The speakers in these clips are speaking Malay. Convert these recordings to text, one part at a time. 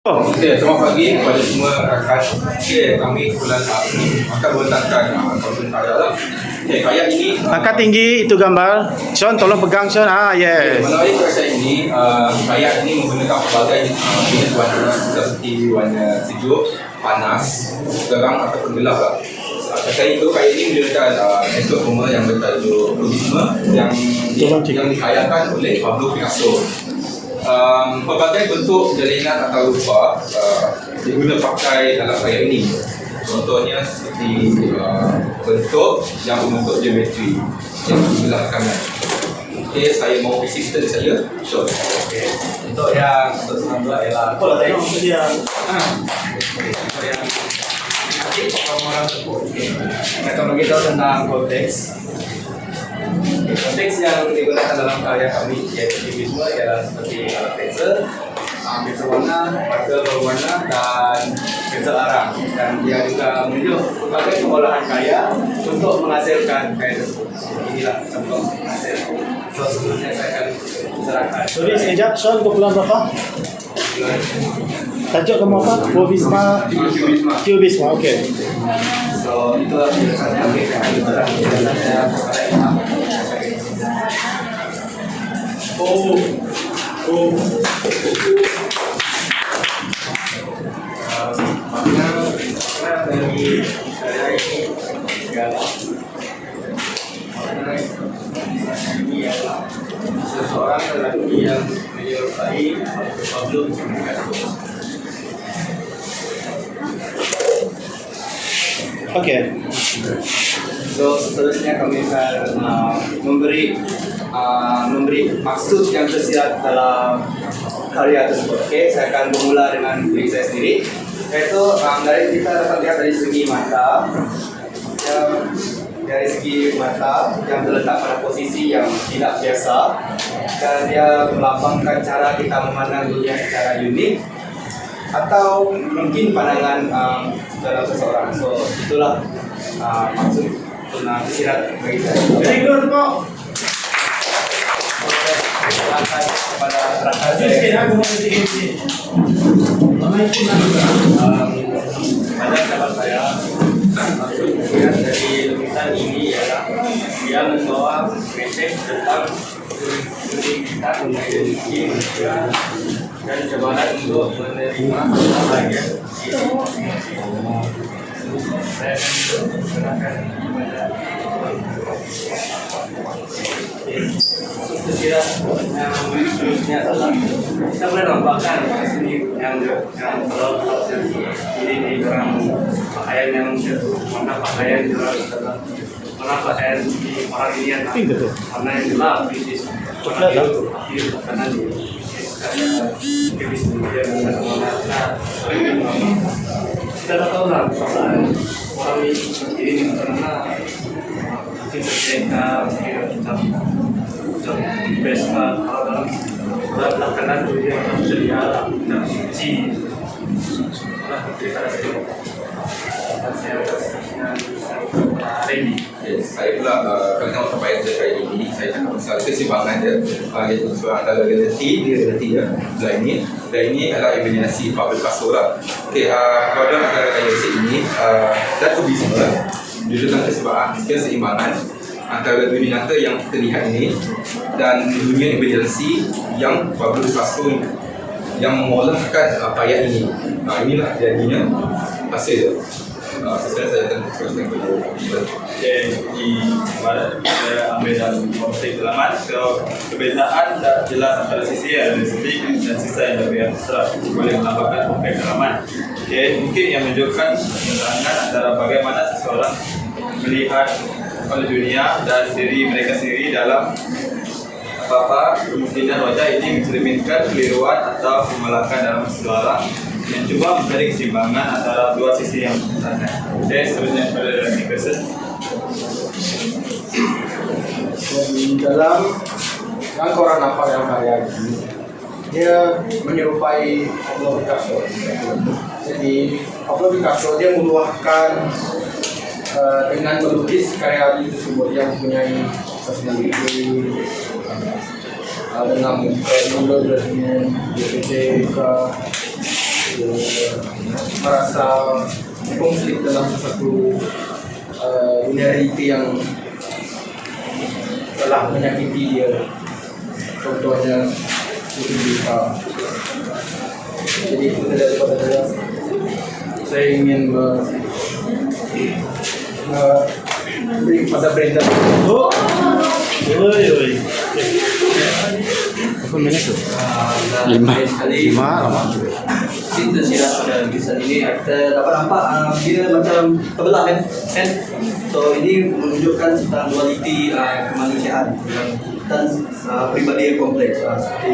Okey, selamat pagi kepada semua rakan. Okey, kami Kuala akan meletakkan konten karya lah. Okey, karya ini Angkat tinggi itu gambar. Sean, tolong pegang Sean. melalui karya ini, karya ini menggunakan pelbagai jenis warna seperti warna sejuk, panas, terang ataupun gelap lah. Karya itu, karya ini menggunakan metode rumah yang bertajuk Kubisme yang dikhayakan oleh Pablo Picasso. Pelbagai bentuk jalinan atau rupa diguna pakai dalam karya ini. Contohnya seperti bentuk yang membentuk geometri yang sebelah kanan. Okey, saya mau assistant saya. Sure. Okey. Untuk sebelah ialah kalau tengok untuk dia. Untuk yang orang tersebut. Kita akan beritahu tentang konteks. Konteks yang digunakan dalam karya kami yaitu kubisme ialah seperti pensel, pensel warna, marker berwarna dan pensel arang, dan dia juga menunjuk berbagai pengolahan karya untuk menghasilkan karya tersebut. Inilah contoh hasil. So sebelumnya saya akan serahkan. Sorry, sekejap. Sean, kumpulan berapa? Tajuk kamu apa? Kubisme. Okey. So itulah penjelasannya. Oke, saya akan serahkan. Makna dari karya ini ialah seseorang lelaki yang menyerupai Pablo Picasso. Okey. So seterusnya kami akan memberi maksud yang tersirat dalam karya tersebut. Okey, saya akan bermula dengan diri saya sendiri. Yaitu dari kita dapat lihat dari segi mata, yang terletak pada posisi yang tidak biasa, dan dia melambangkan cara kita memandang dunia secara unik atau mungkin pandangan dalam seseorang. So itulah maksud tersirat bagi saya. Very good, Pak. Silakan kepada rakan Just saya. aku mau sedikit. Pada sahabat saya, maksud tersirat dari lukisan ini ialah dia membawa message tentang kita memiliki manusia dan cabaran untuk menerima bahagia. Saya serahkan kepada tersirat yang seterusnya adalah kita boleh nampakkan sini yang kalau ini orang pakaian yang mana pakaian jelas adalah mana pakaian di orang ini yang mana yang gelap ini warna biru karena di kita tak tahu lah perasaan orang ini karena mungkin terjengka mungkin pesta kalau dalam belakangan itu dia ceria dan suci lah kita saya pula kalau tengok sampai dari ini saya cakap pasal kesimbangan dia iaitu antara realiti dan ini adalah imaginasi Pablo Picasso lah. Okey, pada antara karya ini dan kubisme menunjukkan keseimbangan antara dunia nyata yang terlihat ini dan dunia imaginasi yang Pablo Picasso yang mengolahkan karya ini. Inilah jadinya hasil dia. Saya akan teruskan kepada di mana saya ambil dalam konteks dalaman. So perbezaan tak jelas antara sisi yang realistik dan sisa yang lebih abstrak boleh melambangkan konteks dalaman. Mungkin yang menunjukkan keterangan antara bagaimana seseorang melihat oleh dunia dan diri mereka sendiri dalam apa-apa. Kemungkinan wajah ini mencerminkan keliruan atau kemalakan dalam seseorang yang cuba mencari keseimbangan antara dua sisi yang berbeda. Seterusnya kepada Nicholson. Di dalam yang korang nampak dalam karya ini, dia menyerupai Pablo Picasso. Jadi Pablo Picasso dia meluahkan dengan melukis karya tersebut yang mempunyai personality, dengan mulut dengan DPT merasa konflik dalam satu linearity yang telah menyakiti dia. Contohnya itu bisa. Jadi itu daripada saya ingin beri kepada Brenda. Oh. Oi. Berapa minit tu? 5 lama. Cinta sila pada lukisan ini kita dapat nampak dia macam terbelah kan. So ini menunjukkan tentang dualiti kemanusiaan dan pribadi yang kompleks seperti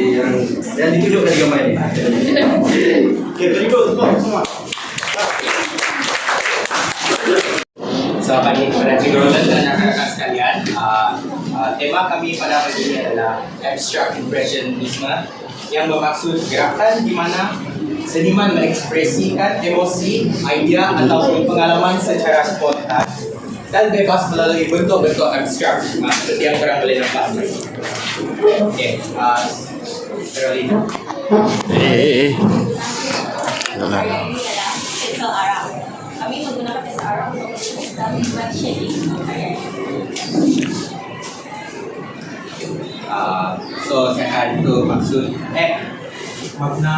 yang ditunjukkan di gambar ini. Okay, very good. Semua. So, pagi kepada Cikgu Roland dan rakan-rakan sekalian, tema kami pada hari ini adalah Abstract Impressionism yang bermaksud gerakan di mana seniman mengekspresikan emosi, idea ataupun pengalaman secara spontan dan bebas melalui bentuk-bentuk abstrak seperti yang korang boleh nampak. Okay, Caroline. Pensel Arab. Kami menggunakan pensel Arab untuk melukis dan membuat shading karya. So, saya itu maksud makna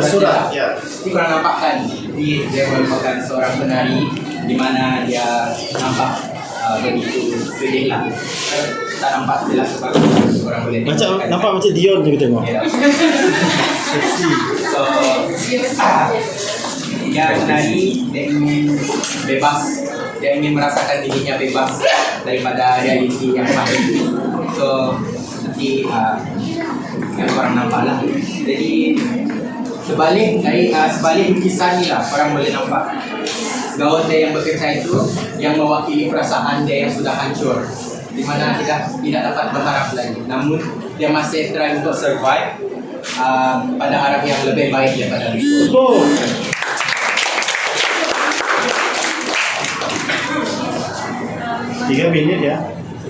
Surat. Ya. Ini korang nampak kan, dia merupakan seorang penari di mana dia nampak begitu sedih lah. Tak nampak jelas sebab orang boleh Nampak macam Dion je kita tengok. Ya. So, dia menari, dia ingin bebas, dia ingin merasakan dirinya bebas daripada realiti yang pahit. So, nanti yang korang nampak lah. Jadi sebalik lukisan ni lah korang boleh nampak gaun dia yang bekerja itu yang mewakili perasaan dia yang sudah hancur, di mana tidak dapat berharap lagi, namun dia masih try untuk survive pada arah yang lebih baik daripada itu. Oh. Tiga minit ya.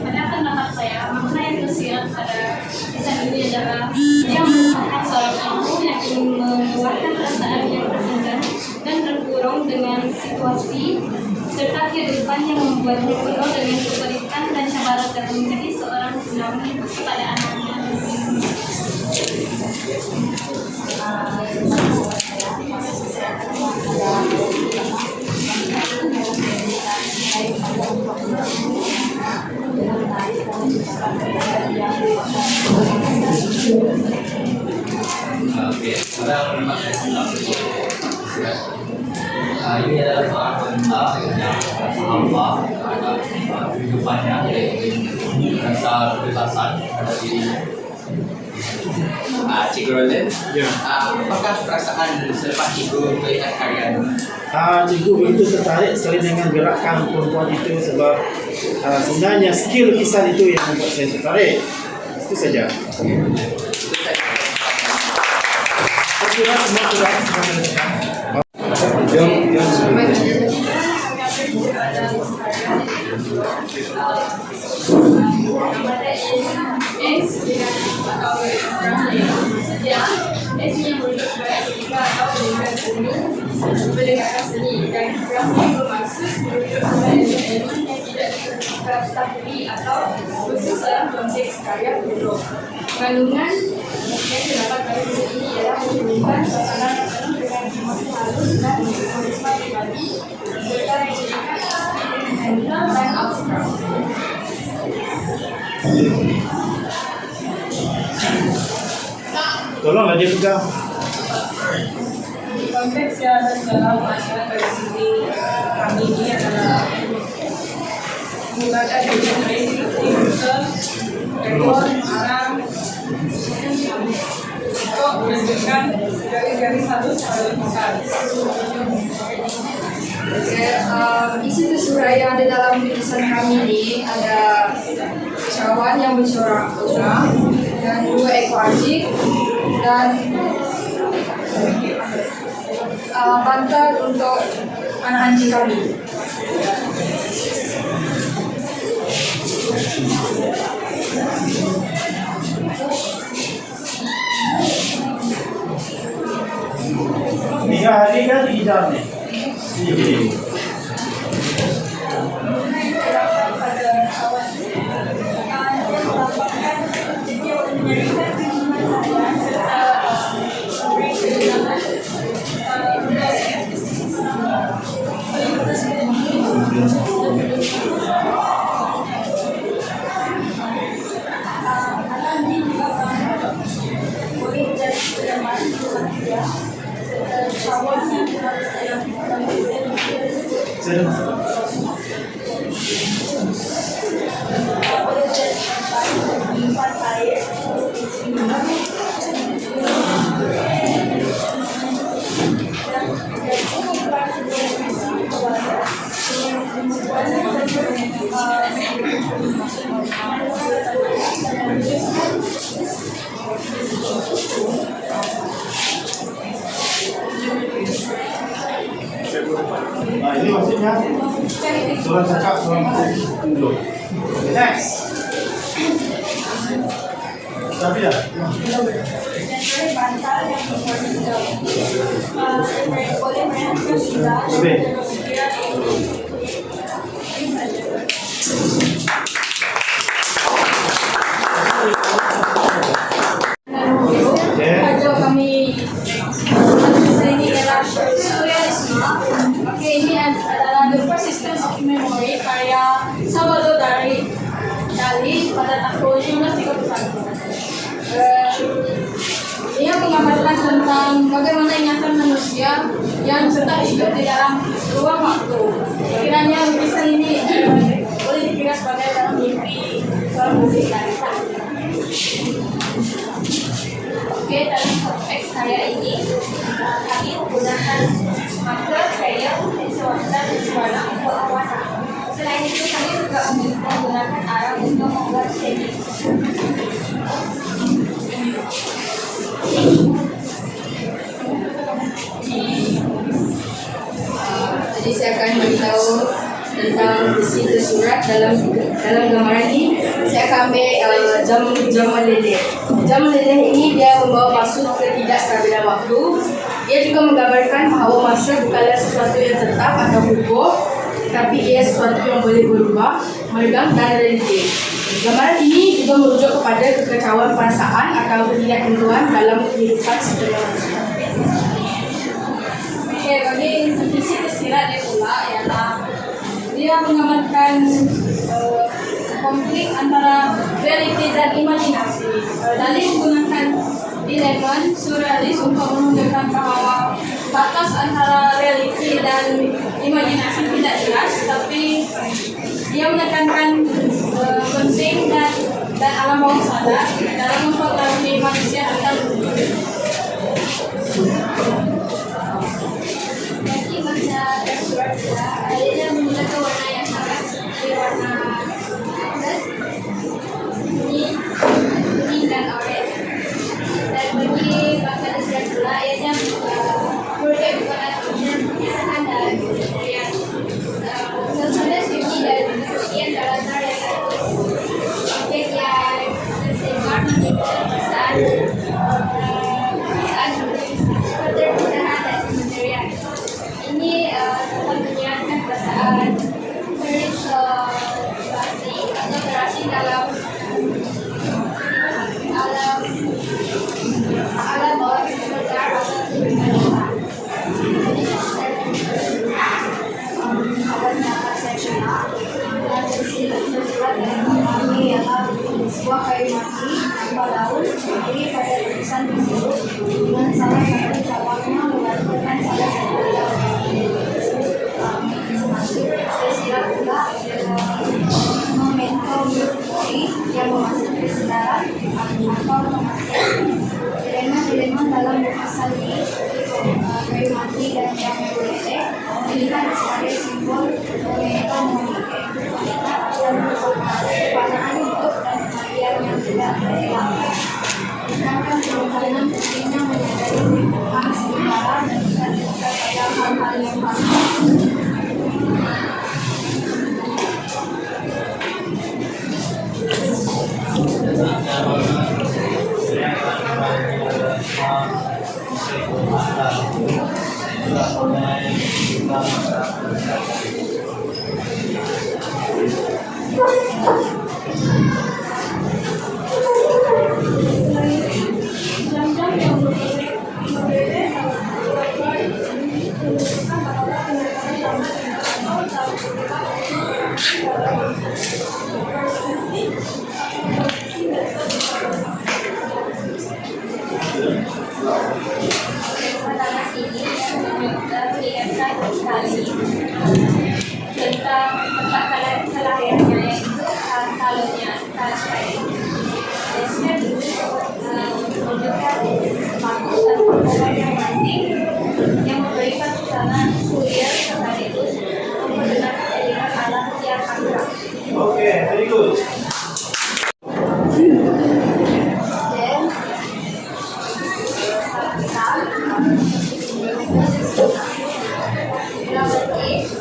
Pada pendapat saya, makna yang tersirat pada kisah ini adalah dia merupakan seorang ibu yang ingin mengeluarkan perasaan yang terpendam dan terkurung dengan situasi serta kehidupan yang membuatnya penuh dengan kesulitan dan cabaran dalam menjadi seorang pendamping kepada anaknya. Okey, sekarang memang saya senang ini adalah seorang wanita yang berhamba terhadap kehidupannya, yang merasa kebebasan pada dirinya. Cikgu Roland, apakah perasaan selepas cikgu melihat karya ini? Cikgu begitu tertarik sekali dengan gerakan perempuan itu sebab sebenarnya skill lukisan itu yang membuat saya tertarik. Itu saja. Pendekatan seni dan grafik bermaksud merujuk kepada elemen yang tidak diketahui atau khusus dalam konteks karya produk. Kandungan yang terdapat pada buku ini ialah menunjukkan suasana yang penuh dengan emosi halus dan simbolisme pribadi serta menjadikan sentimental dan abstrak. Tolonglah dia pegang. Konteks yang ada dalam masyarakat di sini kami ini adalah menggunakan teknologi ekor, arang untuk menunjukkan garis-garis halus pada lukisan. Isi tersurat yang ada dalam lukisan kami ini ada cawan yang bercorak bunga dan 2 ekor anjing dan bantal untuk anak anjing kami. kan di dalamnya. Ini. Nah, ini maksudnya surat cakap surat tunduk. Next. Tapi ya. Kerja kami ini adalah surrealisme. Oke, ini adalah the persistence of memory karya Salvador Dali pada tahun 1931. Ia menggambarkan tentang bagaimana ingatan manusia yang sedang hidup di dalam ruang waktu. Kiranya lukisan ini boleh dikira sebagai dalam mimpi seorang musik dari Oke, dalam konteks karya ini kami menggunakan marker, crayon, pensil warna, dan warna untuk warna. Selain itu kami juga menggunakan arang untuk membuat shading. Jadi saya akan beritahu tentang isi surat dalam gambaran ini. Saya akan ambil jam meleleh. Jam meleleh ini dia membawa maksud ketidakstabilan waktu. Dia juga menggambarkan bahawa masa bukanlah sesuatu yang tetap atau ukur, tapi ia sesuatu yang boleh berubah, meregang dan relatif. Gambaran ini juga merujuk kepada kekacauan perasaan atau ketidaktentuan dalam kehidupan setiap manusia. Oke, bagi isi tersirat dia pula ialah dia menggambarkan konflik antara realiti dan imajinasi. Dali menggunakan elemen surrealis untuk menunjukkan bahawa batas antara realiti dan imajinasi tidak jelas, tapi dia menekankan penting dan alam bawah sadar dalam mempengaruhi manusia tentang dunia. Jadi baca surat dia menggunakan warna yang sama seperti warna kuning dan orange. Dan bagi baca surat pula ianya projek bukan tulisan dan kemudian sesuatu segi dan kemudian dalam karya projek yang tersebar di perusahaan permudahan dan kementerian. Ini telah menyiapkan perasaan persuasi atau berasing dalam alam bawah besar atau sebuah kayu mati tanpa daun berdiri pada lukisan tersebut dengan salah satu cabangnya menggantikan salah satu daun. Masuk tersirat pula memento mori yang memasuk kesedaran atau kematian. Elemen-elemen dalam lukisan ini kayu mati dan yang berleleh dilihat sebagai simbol memento mori dan kepanaan hidup dan kematian yang tidak terelakkan. Sedangkan kemungkinan pentingnya menyadari hak sejarah dan tidak pada hal-hal yang pasti. Jam-jam yang berbeda anak ini mengingatkan sekali tentang tempat kelahirannya yaitu kalungnya Palestina. Biasanya dulu menunjukkan waktu dan perkembangan yang penting yang memberikan suasana kuliah sekaligus memperdengarkan elingan alam yang akrab. Okay, very good.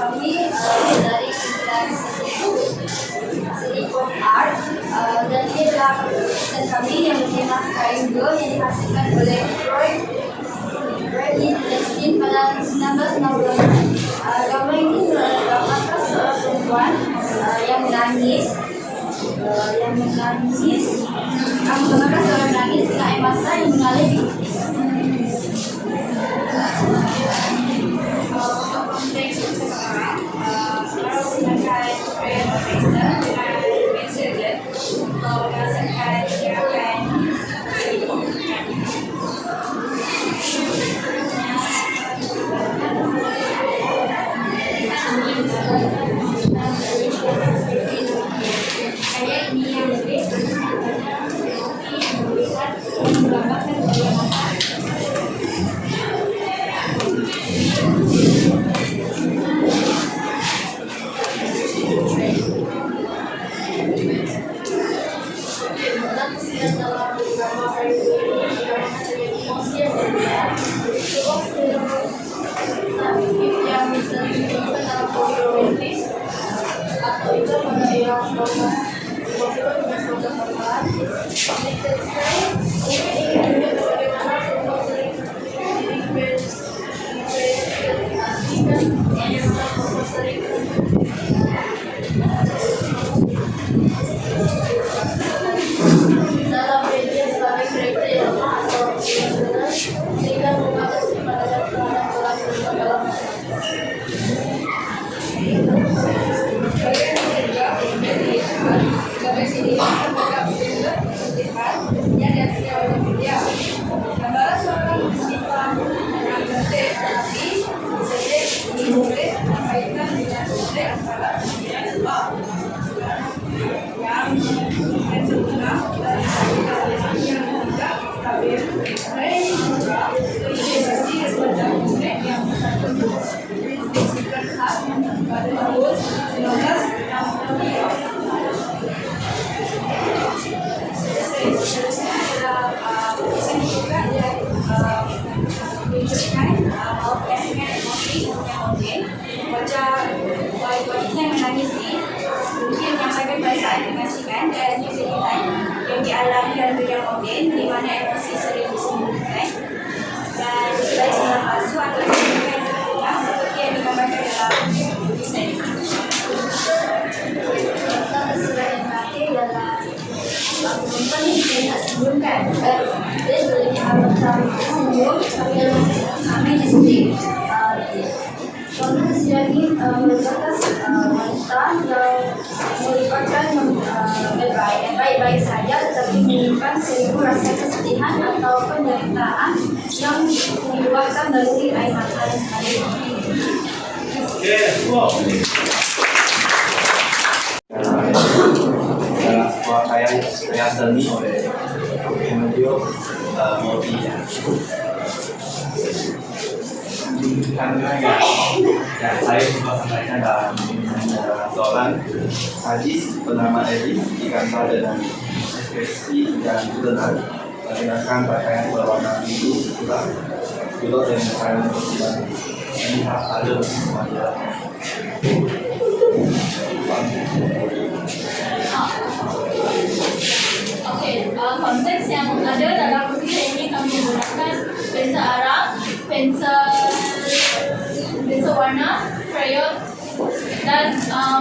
Kami dari seni pop art dan ini adalah lukisan kami yang bertema triangle yang dihasilkan oleh Roy Lichtenstein pada 1966. Gambar ini menggambarkan seorang perempuan yang menangis menggambarkan seorang menangis dengan air mata yang mengalir. Konteks sekarang, kalau menggunakan gaya dengan pensel atau berdasarkan gerakan saya ini yang lebih menggambarkan bagaimana yang bisa ditunjukkan dalam foto romantis atau itu pada era foto dengan foto formal. Ini ingin menunjukkan bagaimana foto sering diinvestasikan yang foto sering dalam media sebagai kriteria atau sehingga membatasi pada daftar dalam sebagai sini terhadap sumber pemutihan yang dihasilkan oleh media. Gambaran seorang wanita dengan bentuk tetapi sedek ini boleh dikaitkan dengan bentuk antara yang sebab yang sempurna dari kalimat yang tidak stabil. Lain juga organisasi semacam bentuk yang disebutkan khas pada tahun 1962. Lukisan juga yang menunjukkan ekspresi emosi yang mungkin wajah wanita yang menangis ini mungkin menyampaikan perasaan mengasihkan dan kesedihan yang dialami dalam dunia moden di mana emosi sering disembunyikan dan sebagai seorang palsu atau disembunyikan yang sempurna seperti yang digambarkan dalam lukisan ini. Contoh keseluruhan yang terakhir dalam perempuan yang tidak sebelumkan dia boleh macam senyum sambil kami di sini contoh keseluruhan ini merupakan wanita yang merupakan baik-baik saja tetapi menyimpan seribu rasa kesedihan atau penderitaan yang menyebabkan dari air mata yang mengalir. Dalam sebuah karya seni oleh Emilio Modi karena yang saya coba sampaikan dalam seorang hadis bernama Edi dikasih dengan ekspresi dan tenang menggunakan pakaian berwarna biru putih pilot dan pakaian berwarna ini ada semuanya. Oke, konteks yang ada dalam lukisan ini kami menggunakan pensel Arab, pensel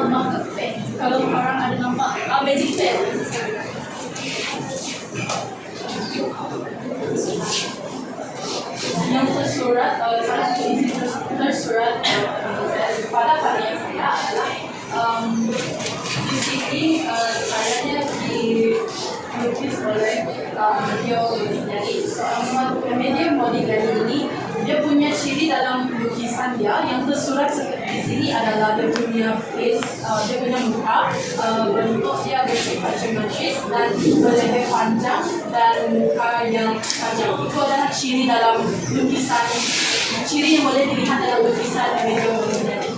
marker pen. Kalau orang ada nampak magic pen. Yang tersurat, salah satu isi tersurat pada yang saya adalah di sini kayaknya dilukis oleh Leo Modigliani. Seorang komedian Modigliani ini dia punya ciri dalam lukisan dia yang tersurat seperti di sini adalah dia punya face, dia punya muka, bentuk dia bersifat geometris dan berleher panjang dan muka yang panjang. Itu adalah ciri dalam lukisan, ciri yang boleh dilihat dalam lukisan Leo Modigliani.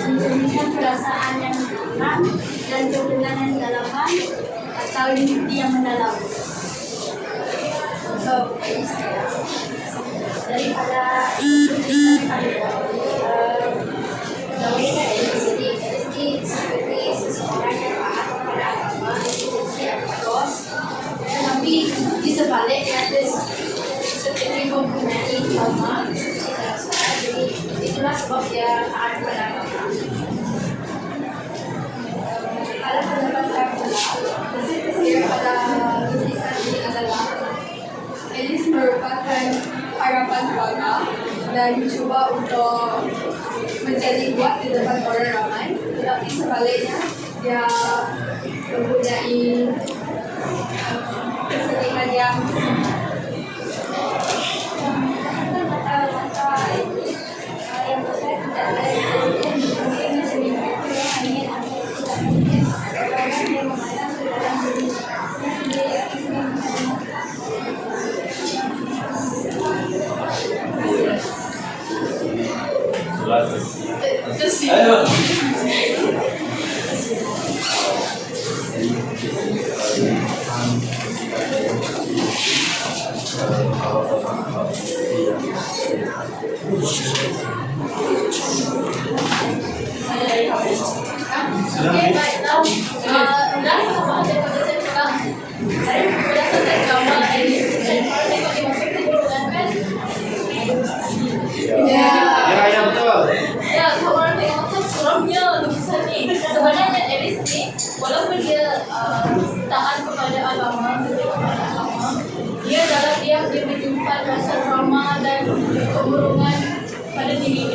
Mencerminkan perasaan yang mendalam dan kebenaran dalaman atau mimpi yang mendalam. So, daripada tulisan kalian, LSD seperti seseorang yang taat kepada agama, institusi atau kos, tetapi di sebaliknya seperti mempunyai trauma, jadi itulah sebab dia taat kepada agama. Pada pendapat saya kesan pada tulisan ini adalah Alice merupakan harapan keluarga dan mencuba untuk menjadi kuat di depan orang ramai, tetapi sebaliknya dia mempunyai kesedihan yang Ya, betul. Ya, kalau orang tengok tu seramnya lukisan ni. Sebenarnya Alice ni, walaupun dia taat kepada agama, dia menyimpan rasa trauma dan kemurungan pada diri